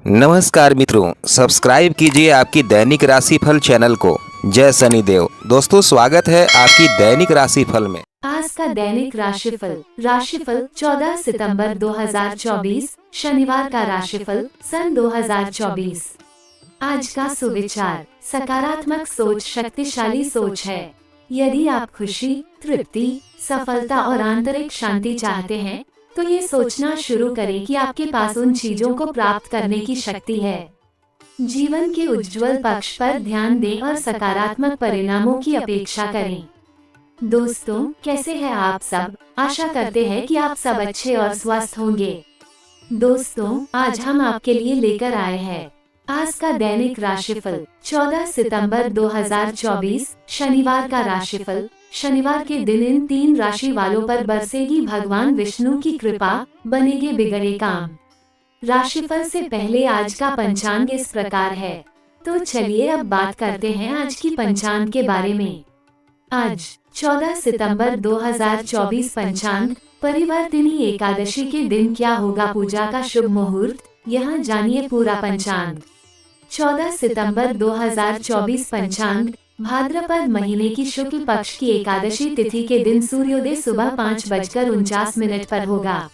नमस्कार मित्रों, सब्सक्राइब कीजिए आपकी दैनिक राशिफल चैनल को। जय शनिदेव। दोस्तों, स्वागत है आपकी दैनिक राशिफल में। आज का दैनिक राशिफल 14 सितंबर 2024 शनिवार का राशिफल सन 2024। आज का सुविचार, सकारात्मक सोच शक्तिशाली सोच है। यदि आप खुशी, तृप्ति, सफलता और आंतरिक शांति चाहते हैं, तो ये सोचना शुरू करें कि आपके पास उन चीजों को प्राप्त करने की शक्ति है। जीवन के उज्जवल पक्ष पर ध्यान दें और सकारात्मक परिणामों की अपेक्षा करें। दोस्तों, कैसे हैं आप सब? आशा करते हैं कि आप सब अच्छे और स्वस्थ होंगे। दोस्तों, आज हम आपके लिए लेकर आए हैं आज का दैनिक राशिफल 14 सितंबर 2024 शनिवार का राशिफल। शनिवार के दिन इन 3 राशि वालों पर बरसेगी भगवान विष्णु की कृपा, बनेगे बिगड़े काम। राशिफल से पहले आज का पंचांग इस प्रकार है। तो चलिए अब बात करते हैं आज की पंचांग के बारे में। आज 14 सितंबर 2024 पंचांग, परिवर्तिनी एकादशी के दिन क्या होगा पूजा का शुभ मुहूर्त, यहाँ जानिए पूरा पंचांग। 14 सितंबर 2024 पंचांग, भाद्रपद महीने की शुक्ल पक्ष की एकादशी तिथि के दिन सूर्योदय सुबह 5:49 पर होगा।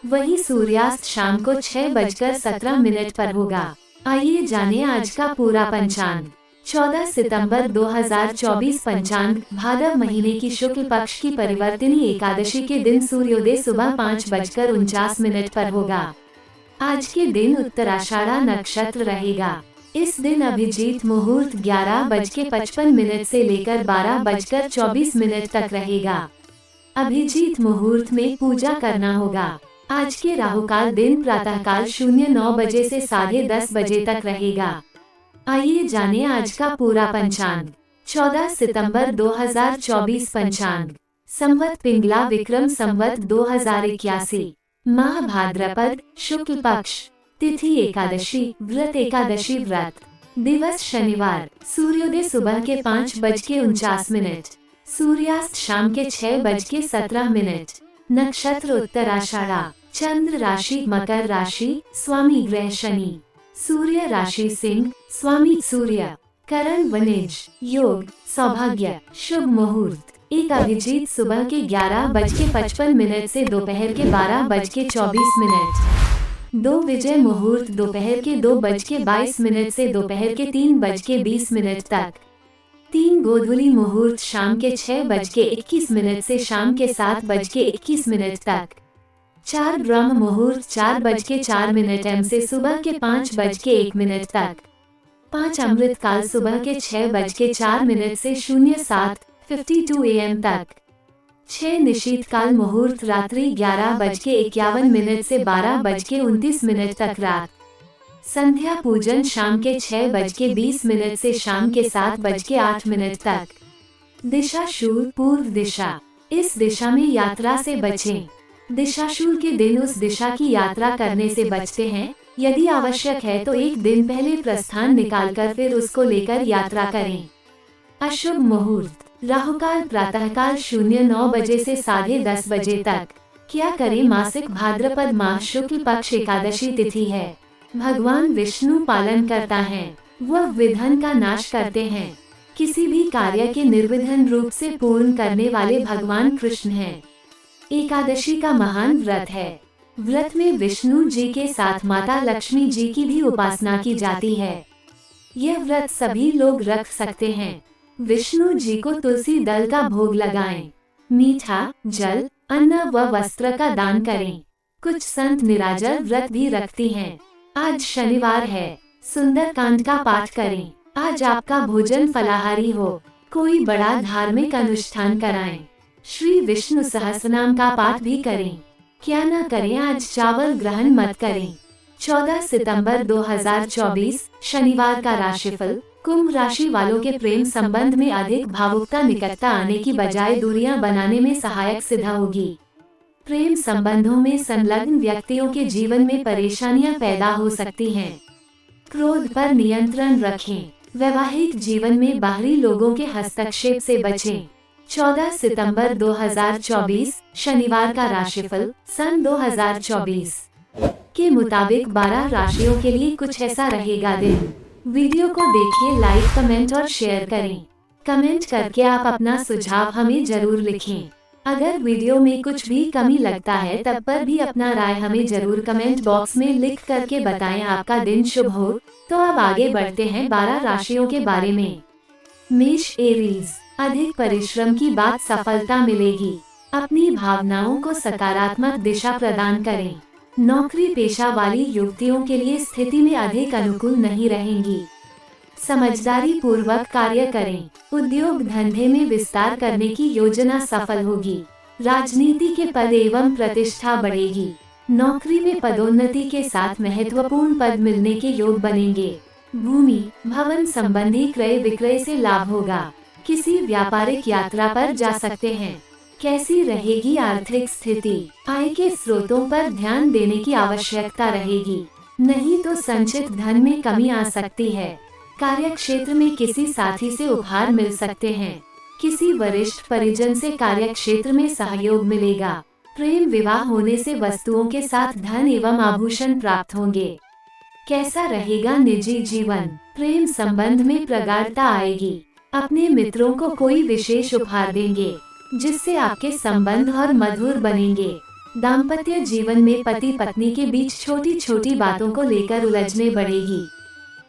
वही सूर्यास्त शाम को 6:17 पर होगा। आइए जाने आज का पूरा पंचांग। 14 सितंबर 2024 पंचांग, भाद्र महीने की शुक्ल पक्ष की परिवर्तिनी एकादशी के दिन सूर्योदय सुबह 5:49 पर होगा। आज के दिन उत्तराषाढ़ा नक्षत्र रहेगा। इस दिन अभिजीत मुहूर्त 11:55 से लेकर 12:24 तक रहेगा। अभिजीत मुहूर्त में पूजा करना होगा। आज के राहुकाल दिन प्रातःकाल 09 बजे से 10:30 बजे तक रहेगा। आइए जाने आज का पूरा पंचांग। 14 सितंबर 2024 पंचांग, संवत पिंगला विक्रम संवत 2081, माह भाद्रपद, शुक्ल पक्ष, तिथि एकादशी, व्रत एकादशी व्रत, दिवस शनिवार, सूर्योदय सुबह के 5:49, सूर्यास्त शाम के 6:17, नक्षत्र उत्तराषाढ़ा, चंद्र राशि मकर राशि, स्वामी ग्रह शनि, सूर्य राशि सिंह, स्वामी सूर्य, करण वनिज, योग सौभाग्य, शुभ मुहूर्त एक अभिजीत सुबह के 11:55 से दोपहर के 12:24, 2 विजय मुहूर्त दोपहर के 2:22 से दोपहर के 3:20 तक, 3 गोधूली मुहूर्त शाम के 6:21 से शाम के 7:21 तक, 4 ब्रह्म मुहूर्त 4:04 एम से सुबह के 5:01 तक, 5 अमृत काल सुबह के 6:04 से 07:52 AM तक, 6 निशीत काल मुहूर्त रात्रि 11:51 से 12:29 तक रात, संध्या पूजन शाम के 6:20 से शाम के 7:08 तक। दिशाशूल पूर्व दिशा, इस दिशा में यात्रा से बचें। दिशाशूल के दिन उस दिशा की यात्रा करने से बचते हैं। यदि आवश्यक है तो एक दिन पहले प्रस्थान निकालकर फिर उसको लेकर यात्रा करें। अशुभ मुहूर्त, राहुकाल प्रातःकाल 09 बजे से 10:30 बजे तक। क्या करें? मासिक भाद्रपद माह शुक्ल पक्ष एकादशी तिथि है। भगवान विष्णु पालन करता है, वह विघ्न का नाश करते हैं। किसी भी कार्य के निर्विघ्न रूप से पूर्ण करने वाले भगवान कृष्ण हैं। एकादशी का महान व्रत है। व्रत में विष्णु जी के साथ माता लक्ष्मी जी की भी उपासना की जाती है। यह व्रत सभी लोग रख सकते हैं। विष्णु जी को तुलसी दल का भोग लगाएं। मीठा, जल, अन्न व वस्त्र का दान करें। कुछ संत निराजल व्रत भी रखती हैं। आज शनिवार है, सुंदर कांड का पाठ करें। आज आपका भोजन फलाहारी हो। कोई बड़ा धार्मिक अनुष्ठान कराएं। श्री विष्णु सहस्रनाम का पाठ भी करें। क्या न करें? आज चावल ग्रहण मत करें। 14 सितंबर 2024 शनिवार का राशिफल, कुंभ राशि वालों के प्रेम संबंध में अधिक भावुकता निकटता आने की बजाय दूरियां बनाने में सहायक सिद्ध होगी। प्रेम संबंधों में संलग्न व्यक्तियों के जीवन में परेशानियां पैदा हो सकती हैं। क्रोध पर नियंत्रण रखें। वैवाहिक जीवन में बाहरी लोगों के हस्तक्षेप से बचें। 14 सितंबर 2024 शनिवार का राशिफल सन 2024। के मुताबिक 12 राशियों के लिए कुछ ऐसा रहेगा दिन। वीडियो को देखिए, लाइक, कमेंट और शेयर करें। कमेंट करके आप अपना सुझाव हमें जरूर लिखें। अगर वीडियो में कुछ भी कमी लगता है तब पर भी अपना राय हमें जरूर कमेंट बॉक्स में लिख करके बताएं। आपका दिन शुभ हो। तो अब आगे बढ़ते हैं 12 राशियों के बारे में। मेष एरीज, अधिक परिश्रम की बाद सफलता मिलेगी। अपनी भावनाओं को सकारात्मक दिशा प्रदान करें। नौकरी पेशा वाली युवतियों के लिए स्थिति में अधिक अनुकूल नहीं रहेंगी। समझदारी पूर्वक कार्य करें। उद्योग धंधे में विस्तार करने की योजना सफल होगी। राजनीति के पद एवं प्रतिष्ठा बढ़ेगी। नौकरी में पदोन्नति के साथ महत्वपूर्ण पद मिलने के योग बनेंगे। भूमि भवन संबंधी क्रय विक्रय से लाभ होगा। किसी व्यापारिक यात्रा पर जा सकते हैं। कैसी रहेगी आर्थिक स्थिति? आय के स्रोतों पर ध्यान देने की आवश्यकता रहेगी, नहीं तो संचित धन में कमी आ सकती है। कार्य क्षेत्र में किसी साथी से उपहार मिल सकते हैं। किसी वरिष्ठ परिजन से कार्य क्षेत्र में सहयोग मिलेगा। प्रेम विवाह होने से वस्तुओं के साथ धन एवं आभूषण प्राप्त होंगे। कैसा रहेगा निजी जीवन? प्रेम संबंध में प्रगाढ़ता आएगी। अपने मित्रों को कोई विशेष उपहार देंगे, जिससे आपके संबंध और मधुर बनेंगे। दाम्पत्य जीवन में पति पत्नी के बीच छोटी छोटी बातों को लेकर उलझने बढ़ेगी।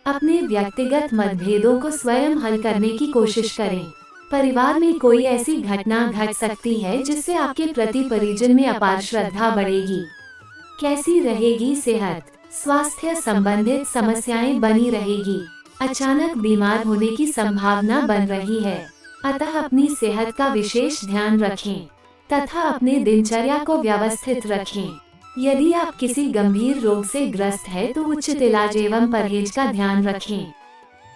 अपने व्यक्तिगत मतभेदों को स्वयं हल करने की कोशिश करें। परिवार में कोई ऐसी घटना घट सकती है जिससे आपके प्रति परिजन में अपार श्रद्धा बढ़ेगी। कैसी रहेगी सेहत? स्वास्थ्य संबंधित समस्याएं बनी रहेगी। अचानक बीमार होने की संभावना बन रही है, अतः अपनी सेहत का विशेष ध्यान रखें तथा अपने दिनचर्या को व्यवस्थित रखें। यदि आप किसी गंभीर रोग से ग्रस्त है तो उचित इलाज एवं परहेज का ध्यान रखें।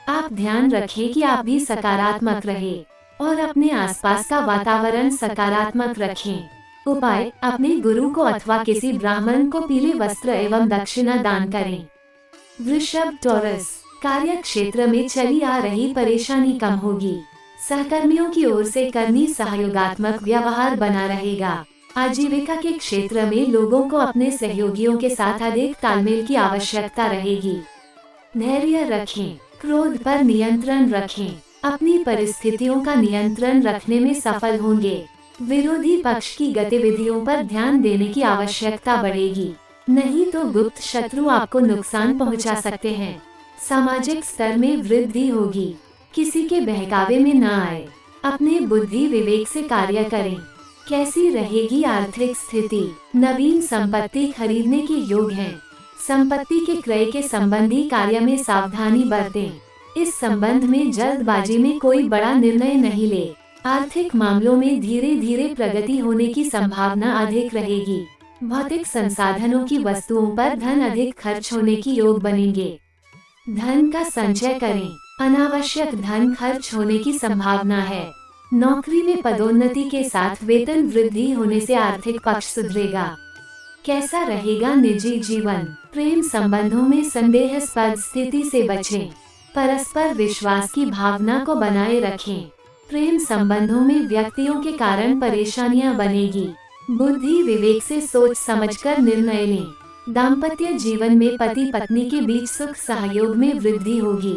आप ध्यान रखें कि आप भी सकारात्मक रहे और अपने आसपास का वातावरण सकारात्मक रखें। उपाय: अपने गुरु को अथवा किसी ब्राह्मण को पीले वस्त्र एवं दक्षिणा दान करें। वृषभ टॉरस, कार्य क्षेत्र में चली आ रही परेशानी कम होगी। सहकर्मियों की ओर से कर्मी सहयोगात्मक व्यवहार बना रहेगा। आजीविका के क्षेत्र में लोगों को अपने सहयोगियों के साथ अधिक तालमेल की आवश्यकता रहेगी। धैर्य रखें, क्रोध पर नियंत्रण रखें। अपनी परिस्थितियों का नियंत्रण रखने में सफल होंगे। विरोधी पक्ष की गतिविधियों पर ध्यान देने की आवश्यकता बढ़ेगी, नहीं तो गुप्त शत्रु आपको नुकसान पहुंचा सकते हैं। सामाजिक स्तर में वृद्धि होगी। किसी के बहकावे में न आए। अपने बुद्धि विवेक से कार्य करें। कैसी रहेगी आर्थिक स्थिति? नवीन संपत्ति खरीदने के योग हैं। संपत्ति के क्रय के संबंधी कार्य में सावधानी बरतें। इस संबंध में जल्दबाजी में कोई बड़ा निर्णय नहीं ले। आर्थिक मामलों में धीरे धीरे प्रगति होने की संभावना अधिक रहेगी। भौतिक संसाधनों की वस्तुओं पर धन अधिक खर्च होने की योग बनेंगे। धन का संचय करें। अनावश्यक धन खर्च होने की संभावना है। नौकरी में पदोन्नति के साथ वेतन वृद्धि होने से आर्थिक पक्ष सुधरेगा। कैसा रहेगा निजी जीवन? प्रेम संबंधों में संदेहास्पद स्थिति से बचें। परस्पर विश्वास की भावना को बनाए रखें। प्रेम संबंधों में व्यक्तियों के कारण परेशानियां बनेगी। बुद्धि विवेक से सोच समझकर निर्णय लें। दाम्पत्य जीवन में पति पत्नी के बीच सुख सहयोग में वृद्धि होगी।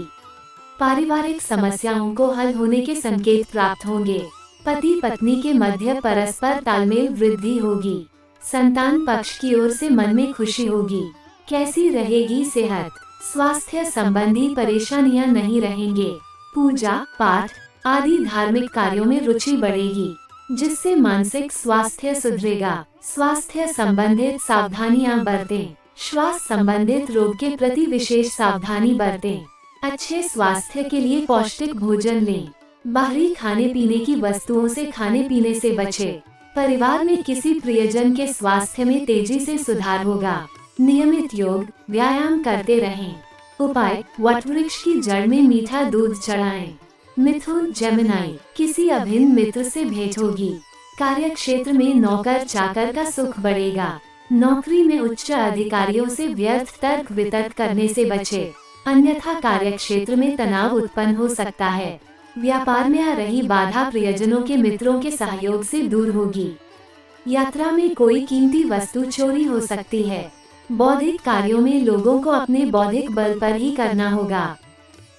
पारिवारिक समस्याओं को हल होने के संकेत प्राप्त होंगे। पति पत्नी के मध्य परस्पर तालमेल वृद्धि होगी। संतान पक्ष की ओर से मन में खुशी होगी। कैसी रहेगी सेहत? स्वास्थ्य संबंधी परेशानियां नहीं रहेंगे। पूजा पाठ आदि धार्मिक कार्यों में रुचि बढ़ेगी, जिससे मानसिक स्वास्थ्य सुधरेगा। स्वास्थ्य संबंधित सावधानियां बरतें। श्वास संबंधित रोग के प्रति विशेष सावधानी बरतें। अच्छे स्वास्थ्य के लिए पौष्टिक भोजन लें। बाहरी खाने पीने की वस्तुओं से खाने पीने से बचें। परिवार में किसी प्रियजन के स्वास्थ्य में तेजी से सुधार होगा। नियमित योग व्यायाम करते रहें। उपाय: वटवृक्ष की जड़ में मीठा दूध चढ़ाएं। मिथुन जेमिनी, किसी अभिन्न मित्र से भेंट होगी। कार्य क्षेत्र में नौकर चाकर का सुख बढ़ेगा। नौकरी में उच्च अधिकारियों से व्यर्थ तर्क वितर्क करने से बचें, अन्यथा कार्य क्षेत्र में तनाव उत्पन्न हो सकता है। व्यापार में आ रही बाधा प्रियजनों के मित्रों के सहयोग से दूर होगी। यात्रा में कोई कीमती वस्तु चोरी हो सकती है। बौद्धिक कार्यों में लोगों को अपने बौद्धिक बल पर ही करना होगा।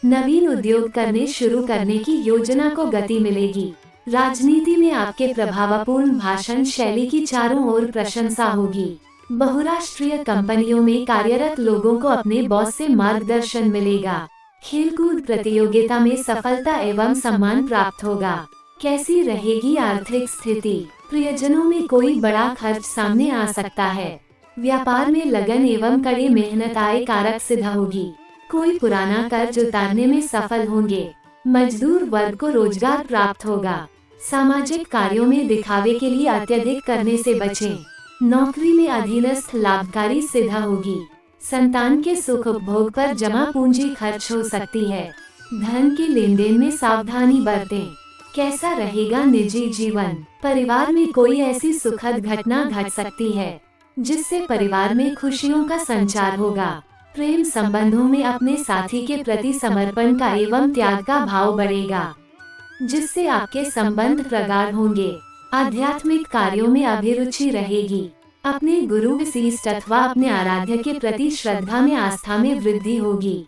नवीन उद्योग करने शुरू करने की योजना को गति मिलेगी। राजनीति में आपके प्रभावपूर्ण भाषण शैली की चारों ओर प्रशंसा होगी। बहुराष्ट्रीय कंपनियों में कार्यरत लोगों को अपने बॉस से मार्गदर्शन मिलेगा। खेलकूद प्रतियोगिता में सफलता एवं सम्मान प्राप्त होगा। कैसी रहेगी आर्थिक स्थिति? प्रियजनों में कोई बड़ा खर्च सामने आ सकता है। व्यापार में लगन एवं कड़ी मेहनत आय कारक सिद्ध होगी। कोई पुराना कर्ज उतारने में सफल होंगे। मजदूर वर्ग को रोजगार प्राप्त होगा। सामाजिक कार्यों में दिखावे के लिए अत्यधिक करने से बचें। नौकरी में अधीनस्थ लाभकारी सिद्ध होगी। संतान के सुख उपभोग पर जमा पूंजी खर्च हो सकती है। धन के लेन देन में सावधानी बरतें। कैसा रहेगा निजी जीवन? परिवार में कोई ऐसी सुखद घटना घट सकती है जिससे परिवार में खुशियों का संचार होगा। प्रेम संबंधों में अपने साथी के प्रति समर्पण का एवं त्याग का भाव बढ़ेगा, जिससे आपके संबंध प्रगाढ़ होंगे। आध्यात्मिक कार्यों में अभिरुचि रहेगी। अपने गुरु वशिष्ठ अथवा अपने आराध्य के प्रति श्रद्धा में आस्था में वृद्धि होगी।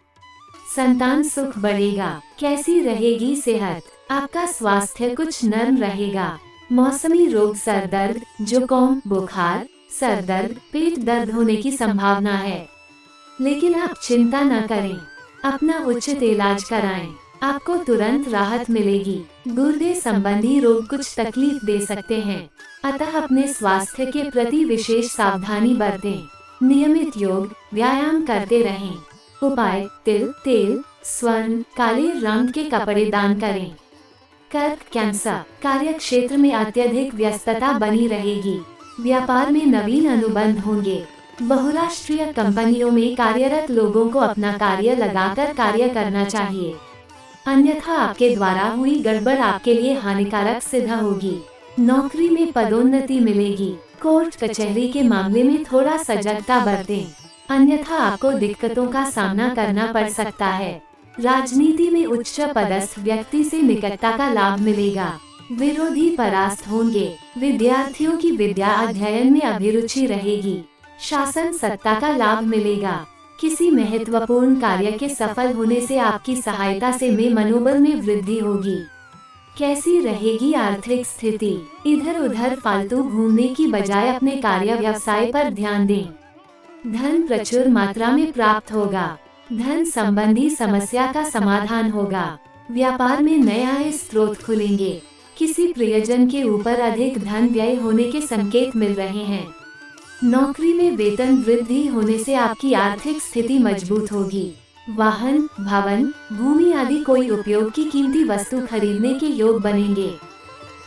संतान सुख बढ़ेगा। कैसी रहेगी सेहत? आपका स्वास्थ्य कुछ नर्म रहेगा। मौसमी रोग सर दर्द, जुकाम, बुखार, सर दर्द, पेट दर्द होने की संभावना है, लेकिन आप चिंता न करें। अपना उचित इलाज कराएं। आपको तुरंत राहत मिलेगी। गुर्दे संबंधी रोग कुछ तकलीफ दे सकते हैं, अतः अपने स्वास्थ्य के प्रति विशेष सावधानी बरतें। नियमित योग व्यायाम करते रहें। उपाय: तिल, तेल, स्वर्ण, काले रंग के कपड़े दान करें। कर्क कैंसर, कार्य क्षेत्र में अत्यधिक व्यस्तता बनी रहेगी। व्यापार में नवीन अनुबंध होंगे। बहुराष्ट्रीय कंपनियों में कार्यरत लोगों को अपना कार्य लगाकर कार्य करना चाहिए, अन्यथा आपके द्वारा हुई गड़बड़ आपके लिए हानिकारक सिद्ध होगी। नौकरी में पदोन्नति मिलेगी। कोर्ट कचहरी के मामले में थोड़ा सजगता बरतें, अन्यथा आपको दिक्कतों का सामना करना पड़ सकता है। राजनीति में उच्च पदस्थ व्यक्ति से निकटता का लाभ मिलेगा। विरोधी परास्त होंगे। विद्यार्थियों की विद्या अध्ययन में अभिरुचि रहेगी। शासन सत्ता का लाभ मिलेगा। किसी महत्वपूर्ण कार्य के सफल होने से आपकी सहायता से मनोबल में वृद्धि होगी। कैसी रहेगी आर्थिक स्थिति? इधर उधर फालतू घूमने की बजाय अपने कार्य व्यवसाय पर ध्यान दें। धन प्रचुर मात्रा में प्राप्त होगा। धन संबंधी समस्या का समाधान होगा। व्यापार में नए आय स्रोत खुलेंगे। किसी प्रियजन के ऊपर अधिक धन व्यय होने के संकेत मिल रहे हैं। नौकरी में वेतन वृद्धि होने से आपकी आर्थिक स्थिति मजबूत होगी। वाहन, भवन, भूमि आदि कोई उपयोग की कीमती वस्तु खरीदने के योग बनेंगे।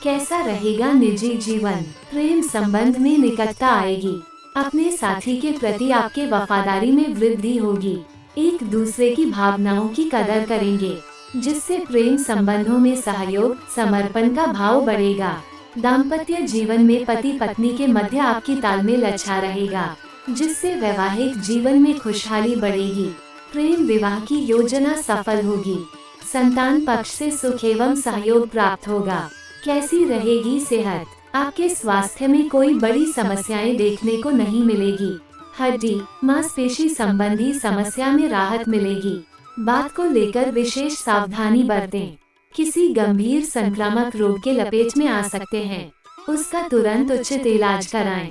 कैसा रहेगा निजी जीवन? प्रेम संबंध में निकटता आएगी। अपने साथी के प्रति आपके वफादारी में वृद्धि होगी। एक दूसरे की भावनाओं की कदर करेंगे, जिससे प्रेम संबंधों में सहयोग, समर्पण का भाव बढ़ेगा। दाम्पत्य जीवन में पति पत्नी के मध्य आपकी तालमेल अच्छा रहेगा, जिससे वैवाहिक जीवन में खुशहाली बढ़ेगी। प्रेम विवाह की योजना सफल होगी। संतान पक्ष से सुख एवं सहयोग प्राप्त होगा। कैसी रहेगी सेहत? आपके स्वास्थ्य में कोई बड़ी समस्याएं देखने को नहीं मिलेगी। हड्डी, मांसपेशी संबंधी समस्या में राहत मिलेगी। बात को लेकर विशेष सावधानी बरतें। किसी गंभीर संक्रामक रोग के लपेट में आ सकते हैं, उसका तुरंत उचित इलाज कराएं।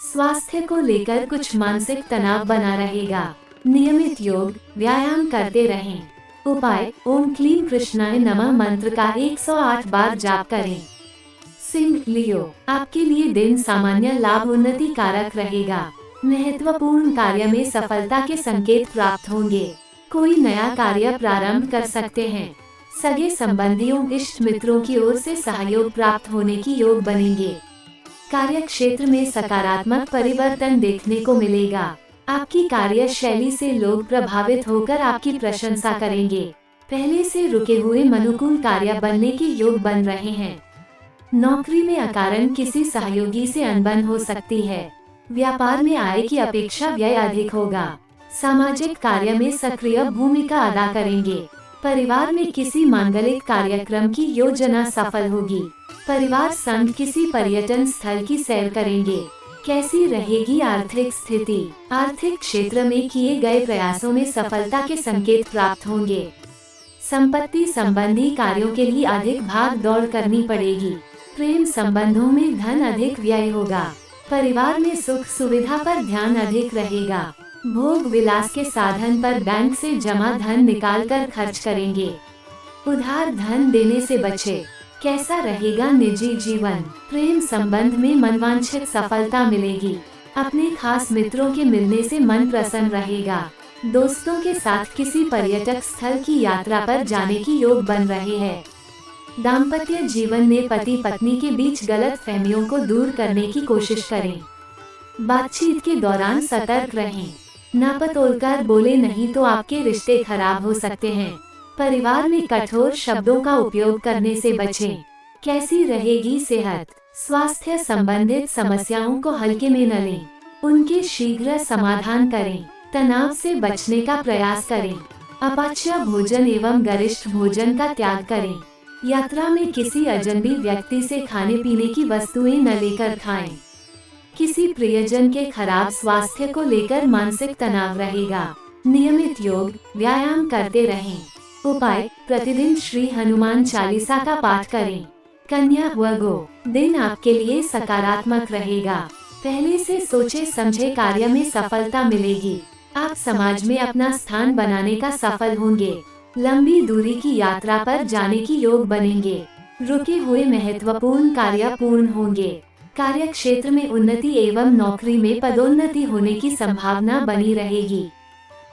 स्वास्थ्य को लेकर कुछ मानसिक तनाव बना रहेगा। नियमित योग व्यायाम करते रहें। उपाय: ओम क्लीं कृष्णाय नमः मंत्र का 108 बार जाप करें। सिंह, लियो, आपके लिए दिन सामान्य लाभ उन्नति कारक रहेगा। महत्वपूर्ण कार्य में सफलता के संकेत प्राप्त होंगे। कोई नया कार्य प्रारंभ कर सकते हैं। सगे संबंधियों, इष्ट मित्रों की ओर से सहयोग प्राप्त होने की योग बनेंगे। कार्य क्षेत्र में सकारात्मक परिवर्तन देखने को मिलेगा। आपकी कार्य शैली से लोग प्रभावित होकर आपकी प्रशंसा करेंगे। पहले से रुके हुए अनुकूल कार्य बनने के योग बन रहे हैं। नौकरी में अकारण किसी सहयोगी से अनबन हो सकती है। व्यापार में आय की अपेक्षा व्यय अधिक होगा। सामाजिक कार्य में सक्रिय भूमिका अदा करेंगे। परिवार में किसी मांगलिक कार्यक्रम की योजना सफल होगी। परिवार संग किसी पर्यटन स्थल की सैर करेंगे। कैसी रहेगी आर्थिक स्थिति? आर्थिक क्षेत्र में किए गए प्रयासों में सफलता के संकेत प्राप्त होंगे। संपत्ति संबंधी कार्यों के लिए अधिक भाग दौड़ करनी पड़ेगी। प्रेम संबंधों में धन अधिक व्यय होगा। परिवार में सुख सुविधा पर ध्यान अधिक रहेगा। भोग विलास के साधन पर बैंक से जमा धन निकालकर खर्च करेंगे। उधार धन देने से बचे। कैसा रहेगा निजी जीवन? प्रेम संबंध में मनवांछित सफलता मिलेगी। अपने खास मित्रों के मिलने से मन प्रसन्न रहेगा। दोस्तों के साथ किसी पर्यटक स्थल की यात्रा पर जाने की योग बन रहे हैं। दाम्पत्य जीवन में पति पत्नी के बीच गलत फहमियों को दूर करने की कोशिश करें। बातचीत के दौरान सतर्क रहें। नापतोलकर बोले नहीं तो आपके रिश्ते खराब हो सकते हैं। परिवार में कठोर शब्दों का उपयोग करने से बचें। कैसी रहेगी सेहत? स्वास्थ्य संबंधित समस्याओं को हल्के में न लें। उनके शीघ्र समाधान करें। तनाव से बचने का प्रयास करें। अपाच्य भोजन एवं गरिष्ठ भोजन का त्याग करें। यात्रा में किसी अजनबी व्यक्ति से खाने पीने की वस्तुएं न लेकर खाएं। किसी प्रियजन के खराब स्वास्थ्य को लेकर मानसिक तनाव रहेगा। नियमित योग व्यायाम करते रहें। उपाय: प्रतिदिन श्री हनुमान चालीसा का पाठ करें। कन्या वर्गो, दिन आपके लिए सकारात्मक रहेगा। पहले से सोचे समझे कार्य में सफलता मिलेगी। आप समाज में अपना स्थान बनाने का सफल होंगे। लंबी दूरी की यात्रा पर जाने की योग बनेंगे। रुके हुए महत्वपूर्ण कार्य पूर्ण होंगे। कार्य क्षेत्र में उन्नति एवं नौकरी में पदोन्नति होने की संभावना बनी रहेगी।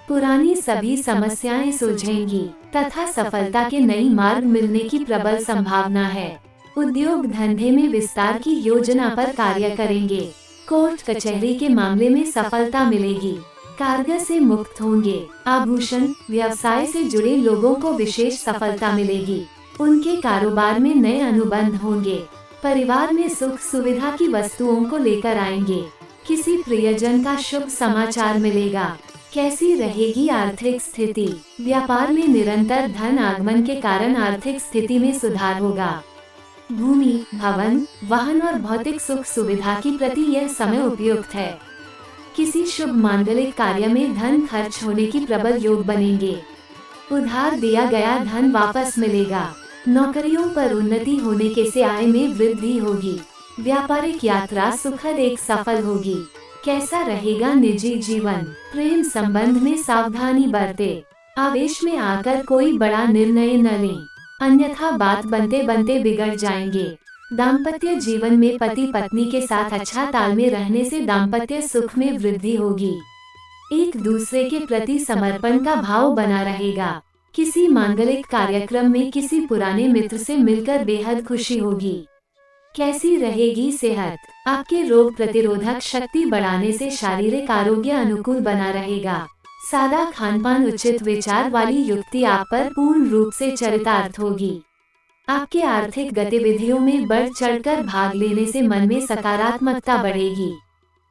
पुरानी सभी समस्याएं सुलझेंगी तथा सफलता के नई मार्ग मिलने की प्रबल संभावना है। उद्योग धंधे में विस्तार की योजना पर कार्य करेंगे। कोर्ट कचहरी के मामले में सफलता मिलेगी। कार्य से मुक्त होंगे। आभूषण व्यवसाय से जुड़े लोगों को विशेष सफलता मिलेगी। उनके कारोबार में नए अनुबंध होंगे। परिवार में सुख सुविधा की वस्तुओं को लेकर आएंगे। किसी प्रियजन का शुभ समाचार मिलेगा। कैसी रहेगी आर्थिक स्थिति? व्यापार में निरंतर धन आगमन के कारण आर्थिक स्थिति में सुधार होगा। भूमि, भवन, वाहन और भौतिक सुख सुविधा की प्रति यह समय उपयुक्त है। किसी शुभ मांगलिक कार्य में धन खर्च होने की प्रबल योग बनेंगे। उधार दिया गया धन वापस मिलेगा। नौकरियों पर उन्नति होने के से आय में वृद्धि होगी। व्यापारिक यात्रा सुखद एक सफल होगी। कैसा रहेगा निजी जीवन? प्रेम संबंध में सावधानी बरते। आवेश में आकर कोई बड़ा निर्णय न लें, अन्यथा बात बनते बनते बिगड़ जाएंगे। दाम्पत्य जीवन में पति पत्नी के साथ अच्छा तालमेल रहने से दाम्पत्य सुख में वृद्धि होगी। एक दूसरे के प्रति समर्पण का भाव बना रहेगा। किसी मांगलिक कार्यक्रम में किसी पुराने मित्र से मिलकर बेहद खुशी होगी। कैसी रहेगी सेहत? आपके रोग प्रतिरोधक शक्ति बढ़ाने से शारीरिक आरोग्य अनुकूल बना रहेगा। सादा खानपान उचित विचार वाली युक्ति आप पर पूर्ण रूप से चरितार्थ होगी। आपके आर्थिक गतिविधियों में बढ़ चढ़कर भाग लेने से मन में सकारात्मकता बढ़ेगी।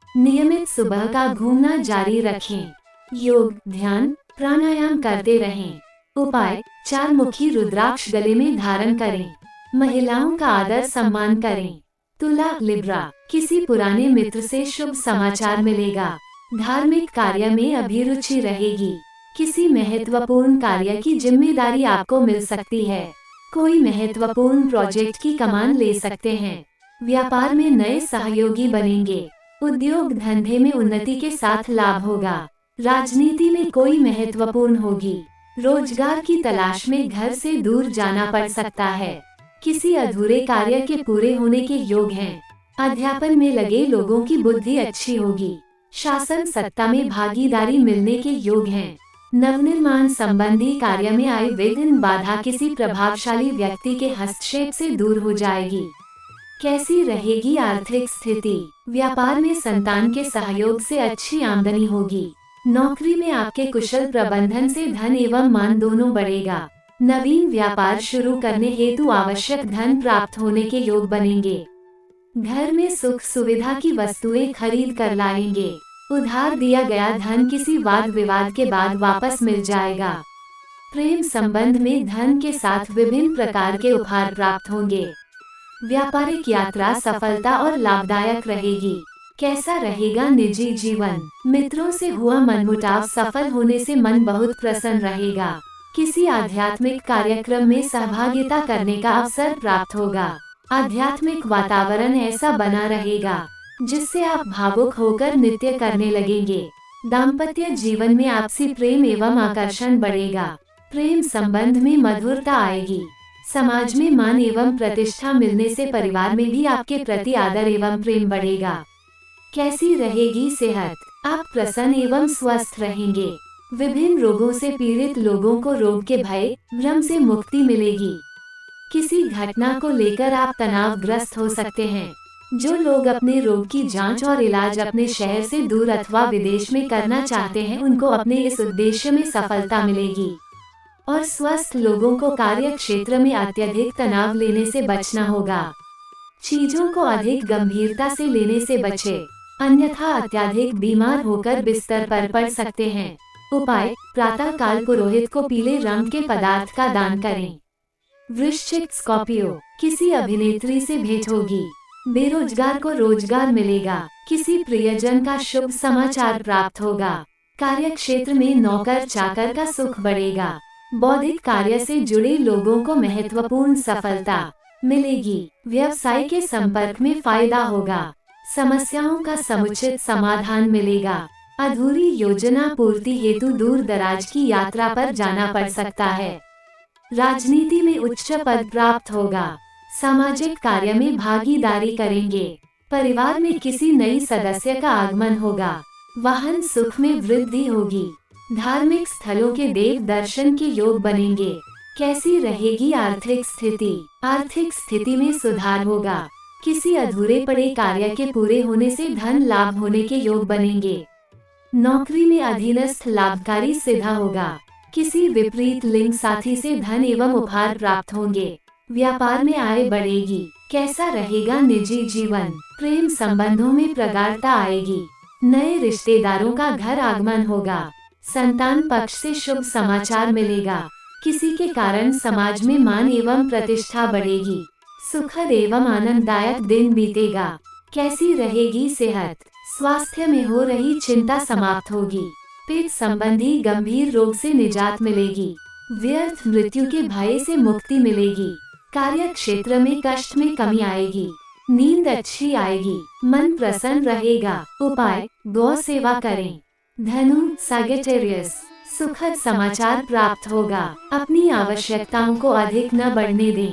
नियमित सुबह का घूमना जारी रखें। योग ध्यान प्राणायाम करते रहें। उपाय: 4 मुखी रुद्राक्ष गले में धारण करें। महिलाओं का आदर सम्मान करें। तुला लिब्रा, किसी पुराने मित्र से शुभ समाचार मिलेगा। धार्मिक कार्य में अभिरुचि रहेगी। किसी महत्वपूर्ण कार्य की जिम्मेदारी आपको मिल सकती है। कोई महत्वपूर्ण प्रोजेक्ट की कमान ले सकते हैं। व्यापार में नए सहयोगी बनेंगे। उद्योग धंधे में उन्नति के साथ लाभ होगा। राजनीति में कोई महत्वपूर्ण होगी। रोजगार की तलाश में घर से दूर जाना पड़ सकता है। किसी अधूरे कार्य के पूरे होने के योग हैं। अध्यापन में लगे लोगों की बुद्धि अच्छी होगी। शासन सत्ता में भागीदारी मिलने के योग हैं। नवनिर्माण संबंधी कार्य में आए विघ्न बाधा किसी प्रभावशाली व्यक्ति के हस्तक्षेप से दूर हो जाएगी। कैसी रहेगी आर्थिक स्थिति? व्यापार में संतान के सहयोग से अच्छी आमदनी होगी। नौकरी में आपके कुशल प्रबंधन से धन एवं मान दोनों बढ़ेगा। नवीन व्यापार शुरू करने हेतु आवश्यक धन प्राप्त होने के योग बनेंगे। घर में सुख सुविधा की वस्तुएं खरीद कर लाएंगे। उधार दिया गया धन किसी वाद विवाद के बाद वापस मिल जाएगा। प्रेम संबंध में धन के साथ विभिन्न प्रकार के उपहार प्राप्त होंगे। व्यापारिक यात्रा सफलता और लाभदायक रहेगी। कैसा रहेगा निजी जीवन? मित्रों से हुआ मनमुटाव सफल होने से मन बहुत प्रसन्न रहेगा। किसी आध्यात्मिक कार्यक्रम में सहभागिता करने का अवसर प्राप्त होगा। आध्यात्मिक वातावरण ऐसा बना रहेगा जिससे आप भावुक होकर नृत्य करने लगेंगे। दाम्पत्य जीवन में आपसी प्रेम एवं आकर्षण बढ़ेगा। प्रेम संबंध में मधुरता आएगी। समाज में मान एवं प्रतिष्ठा मिलने से परिवार में भी आपके प्रति आदर एवं प्रेम बढ़ेगा। कैसी रहेगी सेहत? आप प्रसन्न एवं स्वस्थ रहेंगे। विभिन्न रोगों से पीड़ित लोगों को रोग के भय भ्रम से मुक्ति मिलेगी। किसी घटना को लेकर आप तनावग्रस्त हो सकते हैं। जो लोग अपने रोग की जांच और इलाज अपने शहर से दूर अथवा विदेश में करना चाहते हैं, उनको अपने इस उद्देश्य में सफलता मिलेगी। और स्वस्थ लोगों को कार्य क्षेत्र में अत्यधिक तनाव लेने से बचना होगा। चीजों को अधिक गंभीरता से लेने से बचें, अन्यथा अत्यधिक बीमार होकर बिस्तर पर पड़ सकते हैं। उपाय: प्रातः काल पुरोहित को पीले रंग के पदार्थ का दान करें। वृश्चिक स्कॉर्पियो, किसी अभिनेत्री से भेंट होगी। बेरोजगार को रोजगार मिलेगा। किसी प्रियजन का शुभ समाचार प्राप्त होगा। कार्य क्षेत्र में नौकर चाकर का सुख बढ़ेगा। बौद्धिक कार्य से जुड़े लोगों को महत्वपूर्ण सफलता मिलेगी। व्यवसाय के संपर्क में फायदा होगा। समस्याओं का समुचित समाधान मिलेगा। अधूरी योजना पूर्ति हेतु दूर दराज की यात्रा पर जाना पड़ सकता है। राजनीति में उच्च पद प्राप्त होगा। सामाजिक कार्य में भागीदारी करेंगे। परिवार में किसी नई सदस्य का आगमन होगा। वाहन सुख में वृद्धि होगी। धार्मिक स्थलों के देव दर्शन के योग बनेंगे। कैसी रहेगी आर्थिक स्थिति? आर्थिक स्थिति में सुधार होगा। किसी अधूरे पड़े कार्य के पूरे होने से धन लाभ होने के योग बनेंगे। नौकरी में अधीनस्थ लाभकारी सिद्ध होगा। किसी विपरीत लिंग साथी से धन एवं उपहार प्राप्त होंगे। व्यापार में आय बढ़ेगी। कैसा रहेगा निजी जीवन? प्रेम संबंधों में प्रगाढ़ता आएगी। नए रिश्तेदारों का घर आगमन होगा। संतान पक्ष से शुभ समाचार मिलेगा। किसी के कारण समाज में मान एवं प्रतिष्ठा बढ़ेगी। सुखद एवं आनंददायक दिन बीतेगा। कैसी रहेगी सेहत? स्वास्थ्य में हो रही चिंता समाप्त होगी। पेट संबंधी गंभीर रोग से निजात मिलेगी। व्यर्थ मृत्यु के भय से मुक्ति मिलेगी। कार्य क्षेत्र में कष्ट में कमी आएगी। नींद अच्छी आएगी। मन प्रसन्न रहेगा। उपाय: गौ सेवा करें। धनु सैजिटेरियस, सुखद समाचार प्राप्त होगा। अपनी आवश्यकताओं को अधिक न बढ़ने दें।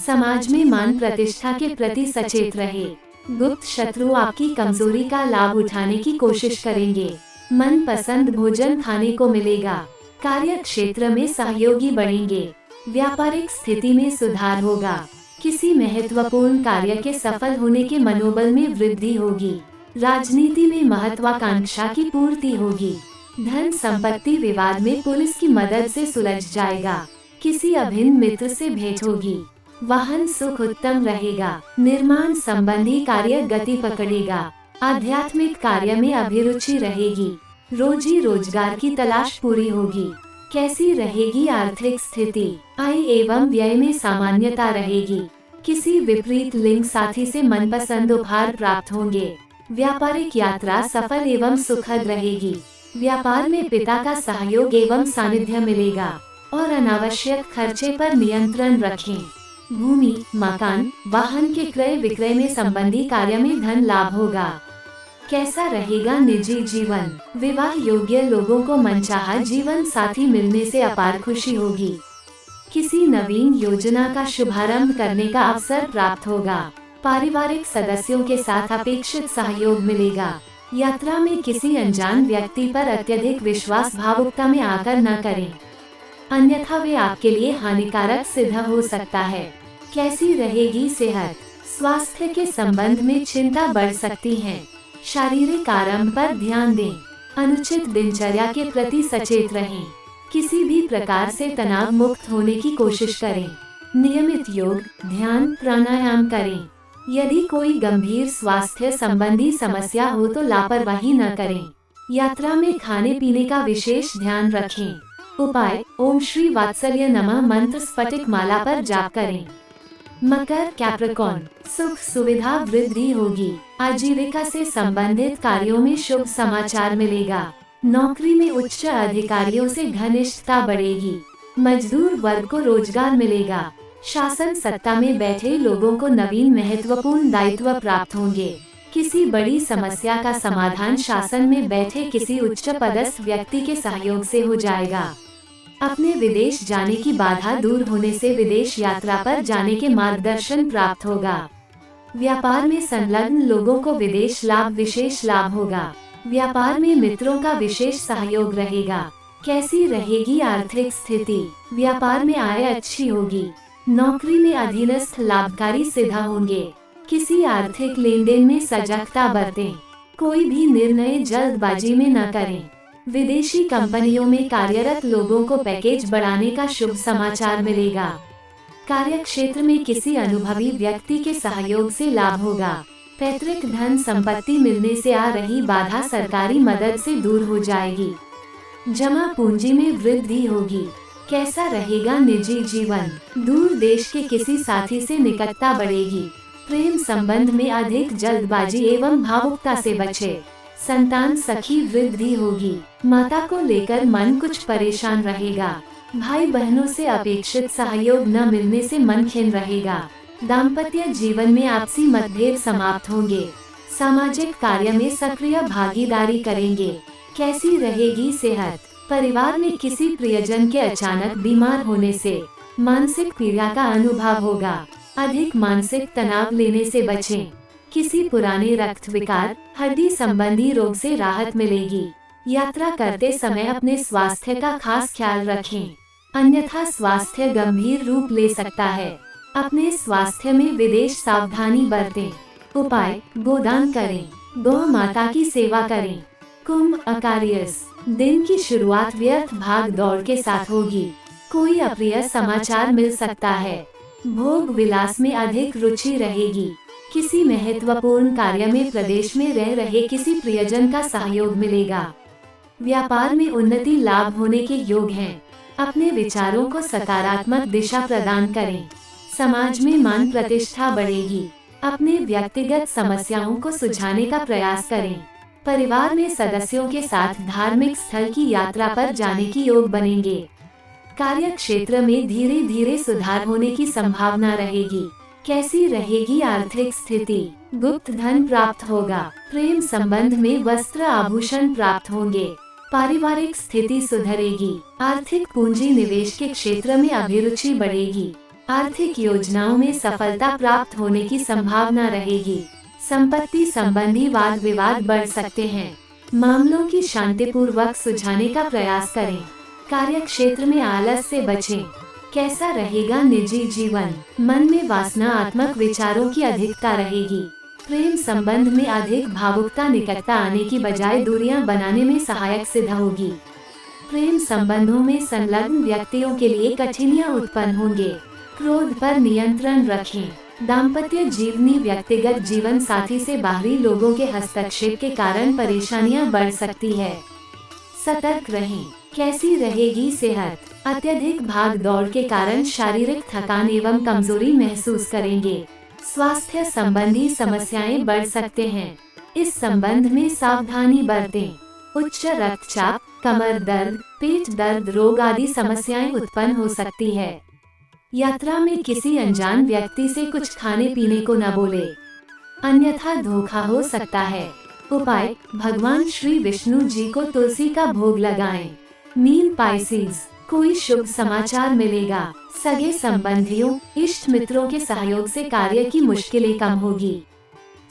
समाज में मान प्रतिष्ठा के प्रति सचेत रहे। गुप्त शत्रु आपकी कमजोरी का लाभ उठाने की कोशिश करेंगे। मन पसंद भोजन खाने को मिलेगा। कार्य क्षेत्र में सहयोगी बढ़ेंगे। व्यापारिक स्थिति में सुधार होगा। किसी महत्वपूर्ण कार्य के सफल होने के मनोबल में वृद्धि होगी। राजनीति में महत्वाकांक्षा की पूर्ति होगी। धन संपत्ति विवाद में पुलिस की मदद से सुलझ जाएगा। किसी अभिन्न मित्र से भेंट होगी। वाहन सुख उत्तम रहेगा। निर्माण संबंधी कार्य गति पकड़ेगा। आध्यात्मिक कार्य में अभिरुचि रहेगी। रोजी रोजगार की तलाश पूरी होगी। कैसी रहेगी आर्थिक स्थिति? आय एवं व्यय में सामान्यता रहेगी। किसी विपरीत लिंग साथी से मनपसंद उपहार प्राप्त होंगे। व्यापारिक यात्रा सफल एवं सुखद रहेगी। व्यापार में पिता का सहयोग एवं सानिध्य मिलेगा। और अनावश्यक खर्चे पर नियंत्रण रखें। भूमि, मकान, वाहन के क्रय विक्रय में संबंधी कार्य में धन लाभ होगा। कैसा रहेगा निजी जीवन? विवाह योग्य लोगों को मनचाहा जीवन साथी मिलने से अपार खुशी होगी। किसी नवीन योजना का शुभारंभ करने का अवसर प्राप्त होगा। पारिवारिक सदस्यों के साथ अपेक्षित सहयोग मिलेगा। यात्रा में किसी अनजान व्यक्ति पर अत्यधिक विश्वास भावुकता में आकर न करें, अन्यथा वे आपके लिए हानिकारक सिद्ध हो सकता है। कैसी रहेगी सेहत? स्वास्थ्य के संबंध में चिंता बढ़ सकती है। शारीरिक आराम पर ध्यान दें। अनुचित दिनचर्या के प्रति सचेत रहें। किसी भी प्रकार से तनाव मुक्त होने की कोशिश करें। नियमित योग, ध्यान, प्राणायाम करें। यदि कोई गंभीर स्वास्थ्य संबंधी समस्या हो तो लापरवाही न करें। यात्रा में खाने पीने का विशेष ध्यान रखें। उपाय: ओम श्री वात्सल्य नमः मंत्र स्फटिक माला पर जाप करें। मकर कैप्रिकॉर्न, सुख सुविधा वृद्धि होगी। आजीविका से संबंधित कार्यों में शुभ समाचार मिलेगा। नौकरी में उच्च अधिकारियों से घनिष्ठता बढ़ेगी। मजदूर वर्ग को रोजगार मिलेगा। शासन सत्ता में बैठे लोगों को नवीन महत्वपूर्ण दायित्व प्राप्त होंगे। किसी बड़ी समस्या का समाधान शासन में बैठे किसी उच्च पदस्थ व्यक्ति के सहयोग से हो जाएगा। अपने विदेश जाने की बाधा दूर होने से विदेश यात्रा पर जाने के मार्गदर्शन प्राप्त होगा। व्यापार में संलग्न लोगों को विदेश लाभ विशेष लाभ होगा। व्यापार में मित्रों का विशेष सहयोग रहेगा। कैसी रहेगी आर्थिक स्थिति? व्यापार में आय अच्छी होगी। नौकरी में अधीनस्थ लाभकारी सिद्ध होंगे। किसी आर्थिक लेन देन में सजगता बरतें। कोई भी निर्णय जल्दबाजी में न करें। विदेशी कंपनियों में कार्यरत लोगों को पैकेज बढ़ाने का शुभ समाचार मिलेगा। कार्य क्षेत्र में किसी अनुभवी व्यक्ति के सहयोग से लाभ होगा। पैतृक धन संपत्ति मिलने से आ रही बाधा सरकारी मदद से दूर हो जाएगी। जमा पूंजी में वृद्धि होगी। कैसा रहेगा निजी जीवन? दूर देश के किसी साथी से निकटता बढ़ेगी। प्रेम संबंध में अधिक जल्दबाजी एवं भावुकता से बचे। संतान सखी वृद्धि होगी। माता को लेकर मन कुछ परेशान रहेगा। भाई बहनों से अपेक्षित सहयोग न मिलने से मन खिन्न रहेगा। दाम्पत्य जीवन में आपसी मतभेद समाप्त होंगे। सामाजिक कार्य में सक्रिय भागीदारी करेंगे। कैसी रहेगी सेहत? परिवार में किसी प्रियजन के अचानक बीमार होने से मानसिक पीड़ा का अनुभव होगा। अधिक मानसिक तनाव लेने से बचें। किसी पुराने रक्त विकार, हड्डी संबंधी रोग से राहत मिलेगी। यात्रा करते समय अपने स्वास्थ्य का खास ख्याल रखें, अन्यथा स्वास्थ्य गंभीर रूप ले सकता है। अपने स्वास्थ्य में विदेश सावधानी बरतें। उपाय: गोदान करें, गौ माता की सेवा करें। कुंभ अकारियस, दिन की शुरुआत व्यर्थ भाग दौड़ के साथ होगी। कोई अप्रिय समाचार मिल सकता है। भोग विलास में अधिक रुचि रहेगी। किसी महत्वपूर्ण कार्य में प्रदेश में रह रहे किसी प्रियजन का सहयोग मिलेगा। व्यापार में उन्नति लाभ होने के योग हैं। अपने विचारों को सकारात्मक दिशा प्रदान करें। समाज में मान प्रतिष्ठा बढ़ेगी। अपने व्यक्तिगत समस्याओं को सुलझाने का प्रयास करें। परिवार में सदस्यों के साथ धार्मिक स्थल की यात्रा पर जाने की योग बनेंगे। कार्य क्षेत्र में धीरे धीरे सुधार होने की संभावना रहेगी। कैसी रहेगी आर्थिक स्थिति? गुप्त धन प्राप्त होगा। प्रेम संबंध में वस्त्र आभूषण प्राप्त होंगे। पारिवारिक स्थिति सुधरेगी। आर्थिक पूंजी निवेश के क्षेत्र में अभिरुचि बढ़ेगी। आर्थिक योजनाओं में सफलता प्राप्त होने की संभावना रहेगी। संपत्ति संबंधी वाद विवाद बढ़ सकते हैं। मामलों की शांतिपूर्वक सुलझाने का प्रयास करें। कार्य क्षेत्र में आलस से बचें। कैसा रहेगा निजी जीवन? मन में वासनात्मक विचारों की अधिकता रहेगी। प्रेम संबंध में अधिक भावुकता निकटता आने की बजाय दूरियां बनाने में सहायक सिद्ध होगी। प्रेम संबंधों में संलग्न व्यक्तियों के लिए कठिनाइयां उत्पन्न होंगे। क्रोध पर नियंत्रण रखें। दाम्पत्य जीवनी व्यक्तिगत जीवन साथी से बाहरी लोगों के हस्तक्षेप के कारण परेशानियां बढ़ सकती है। सतर्क रहें। कैसी रहेगी सेहत? अत्यधिक भाग दौड़ के कारण शारीरिक थकान एवं कमजोरी महसूस करेंगे। स्वास्थ्य संबंधी समस्याएं बढ़ सकते हैं। इस संबंध में सावधानी बरतें। उच्च रक्तचाप, कमर दर्द, पेट दर्द रोग आदि समस्याएं उत्पन्न हो सकती है। यात्रा में किसी अनजान व्यक्ति से कुछ खाने पीने को न बोले, अन्यथा धोखा हो सकता है। उपाय: भगवान श्री विष्णु जी को तुलसी का भोग लगाएं। मीन पाइसेस, कोई शुभ समाचार मिलेगा। सगे संबंधियों, इष्ट मित्रों के सहयोग से कार्य की मुश्किलें कम होगी।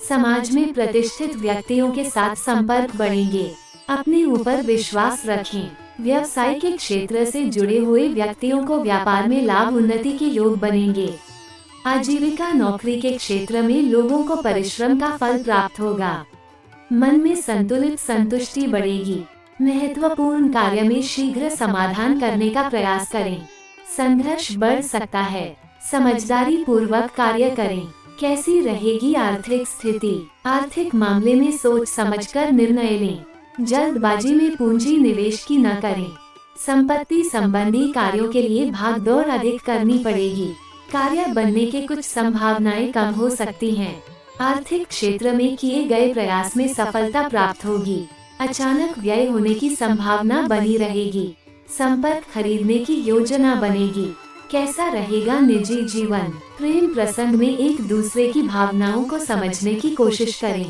समाज में प्रतिष्ठित व्यक्तियों के साथ संपर्क बढ़ेंगे। अपने ऊपर विश्वास रखें। व्यवसाय के क्षेत्र से जुड़े हुए व्यक्तियों को व्यापार में लाभ उन्नति के योग बनेंगे। आजीविका नौकरी के क्षेत्र में लोगों को परिश्रम का फल प्राप्त होगा। मन में संतुलित संतुष्टि बढ़ेगी। महत्वपूर्ण कार्य में शीघ्र समाधान करने का प्रयास करें। संघर्ष बढ़ सकता है। समझदारी पूर्वक कार्य करें। कैसी रहेगी आर्थिक स्थिति? आर्थिक मामले में सोच समझकर निर्णय लें। जल्दबाजी में पूंजी निवेश की न करें। संपत्ति संबंधी कार्यों के लिए भागदौड़ अधिक करनी पड़ेगी। कार्य बनने के कुछ संभावनाएं कम हो सकती हैं। आर्थिक क्षेत्र में किए गए प्रयास में सफलता प्राप्त होगी। अचानक व्यय होने की संभावना बनी रहेगी। संपत्ति खरीदने की योजना बनेगी। कैसा रहेगा निजी जीवन? प्रेम प्रसंग में एक दूसरे की भावनाओं को समझने की कोशिश करें।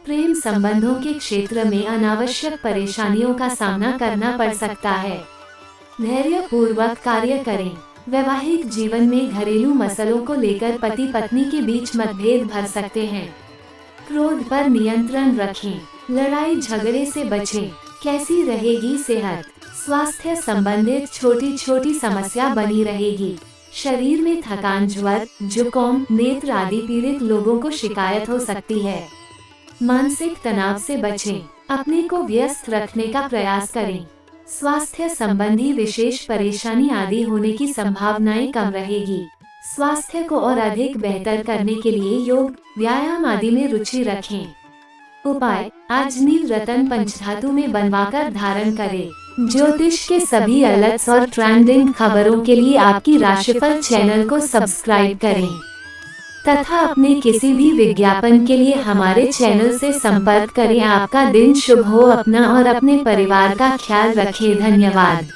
प्रेम संबंधों के क्षेत्र में अनावश्यक परेशानियों का सामना करना पड़ सकता है। धैर्य पूर्वक कार्य करें। वैवाहिक जीवन में घरेलू मसलों को लेकर पति पत्नी के बीच मतभेद भर सकते हैं। क्रोध पर नियंत्रण रखें। लड़ाई झगड़े से बचें। कैसी रहेगी सेहत? स्वास्थ्य संबंधित छोटी छोटी समस्या बनी रहेगी। शरीर में थकान, ज्वर, जुकाम, नेत्र आदि पीड़ित लोगों को शिकायत हो सकती है। मानसिक तनाव से बचें। अपने को व्यस्त रखने का प्रयास करें। स्वास्थ्य संबंधी विशेष परेशानी आदि होने की संभावनाएं कम रहेगी। स्वास्थ्य को और अधिक बेहतर करने के लिए योग, व्यायाम आदि में रुचि रखें। उपाय: आज नील रतन पंचधातु में बनवाकर धारण करें। ज्योतिष के सभी अलर्ट्स और ट्रेंडिंग खबरों के लिए आपकी राशिफल चैनल को सब्सक्राइब करें तथा अपने किसी भी विज्ञापन के लिए हमारे चैनल से संपर्क करें। आपका दिन शुभ हो। अपना और अपने परिवार का ख्याल रखें। धन्यवाद।